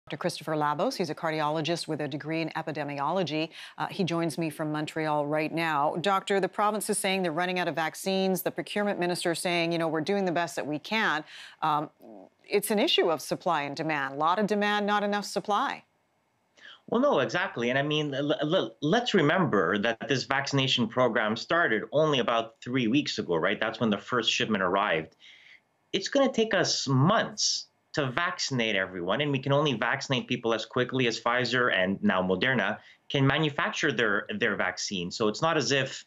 Dr. Christopher Labos. He's a cardiologist with a degree in epidemiology. He joins me from Montreal right now. Doctor, the province is saying they're running out of vaccines. The procurement minister is saying, we're doing the best that we can. It's an issue of supply and demand. A lot of demand, not enough supply. Well, no, exactly. And I mean, let's remember that this vaccination program started only about 3 weeks ago, right? That's when the first shipment arrived. It's going to take us months to vaccinate everyone, and we can only vaccinate people as quickly as Pfizer and now Moderna can manufacture their vaccine. So it's not as if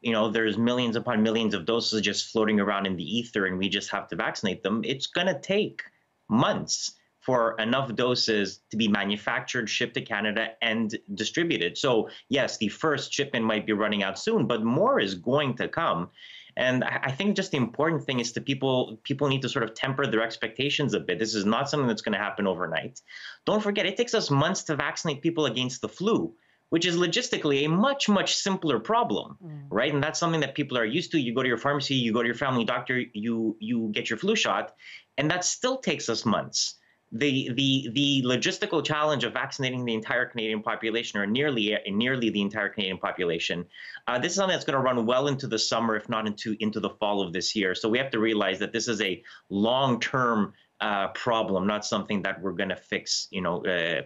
there's millions upon millions of doses just floating around in the ether and we just have to vaccinate them. It's going to take months for enough doses to be manufactured, shipped to Canada, and distributed. So yes, the first shipment might be running out soon, but more is going to come. And I think just the important thing is people need to sort of temper their expectations a bit. This is not something that's going to happen overnight. Don't forget, it takes us months to vaccinate people against the flu, which is logistically a much, much simpler problem, right? And that's something that people are used to. You go to your pharmacy, you go to your family doctor, you get your flu shot, and that still takes us months. The logistical challenge of vaccinating the entire Canadian population, or nearly the entire Canadian population, this is something that's going to run well into the summer, if not into the fall of this year. So we have to realize that this is a long-term problem, not something that we're going to fix,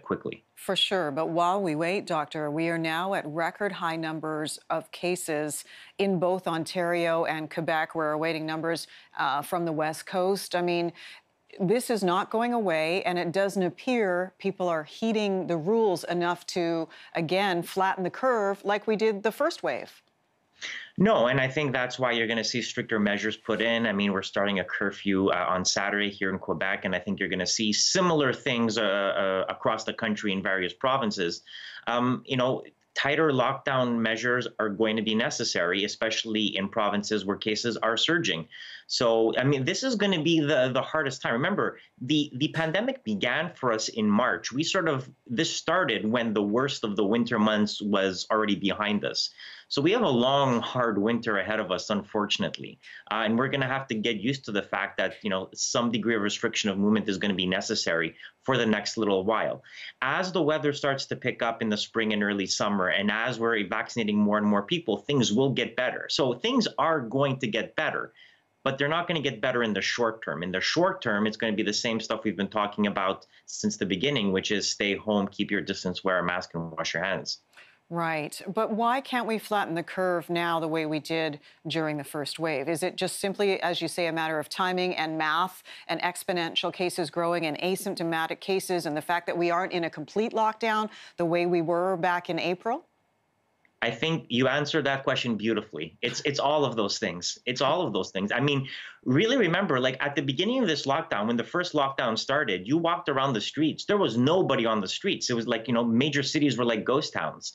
quickly. For sure. But while we wait, Doctor, we are now at record high numbers of cases in both Ontario and Quebec. We're awaiting numbers from the West Coast. I mean, this is not going away, and it doesn't appear people are heeding the rules enough to, again, flatten the curve like we did the first wave. No, and I think that's why you're going to see stricter measures put in. I mean, we're starting a curfew on Saturday here in Quebec, and I think you're going to see similar things across the country in various provinces. Tighter lockdown measures are going to be necessary, especially in provinces where cases are surging. So, I mean, this is going to be the hardest time. Remember, the pandemic began for us in March. This started when the worst of the winter months was already behind us. So we have a long, hard winter ahead of us, unfortunately. And we're going to have to get used to the fact that, some degree of restriction of movement is going to be necessary for the next little while. As the weather starts to pick up in the spring and early summer, and as we're vaccinating more and more people, things will get better. So things are going to get better, but they're not going to get better in the short term. In the short term, it's going to be the same stuff we've been talking about since the beginning, which is stay home, keep your distance, wear a mask, and wash your hands. Right. But why can't we flatten the curve now the way we did during the first wave? Is it just simply, as you say, a matter of timing and math and exponential cases growing and asymptomatic cases and the fact that we aren't in a complete lockdown the way we were back in April? I think you answered that question beautifully. It's all of those things. It's all of those things. I mean, really remember, like at the beginning of this lockdown, when the first lockdown started, you walked around the streets. There was nobody on the streets. It was like, major cities were like ghost towns.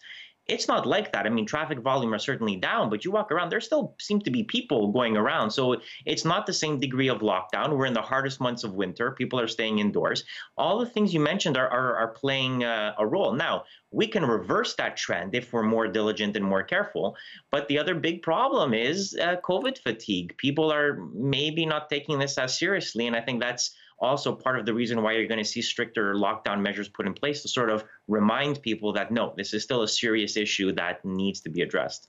It's not like that. I mean, traffic volume are certainly down, but you walk around, there still seem to be people going around. So it's not the same degree of lockdown. We're in the hardest months of winter. People are staying indoors. All the things you mentioned are playing a role. Now, we can reverse that trend if we're more diligent and more careful. But the other big problem is COVID fatigue. People are maybe not taking this as seriously. And I think that's also part of the reason why you're going to see stricter lockdown measures put in place to sort of remind people that, no, this is still a serious issue that needs to be addressed.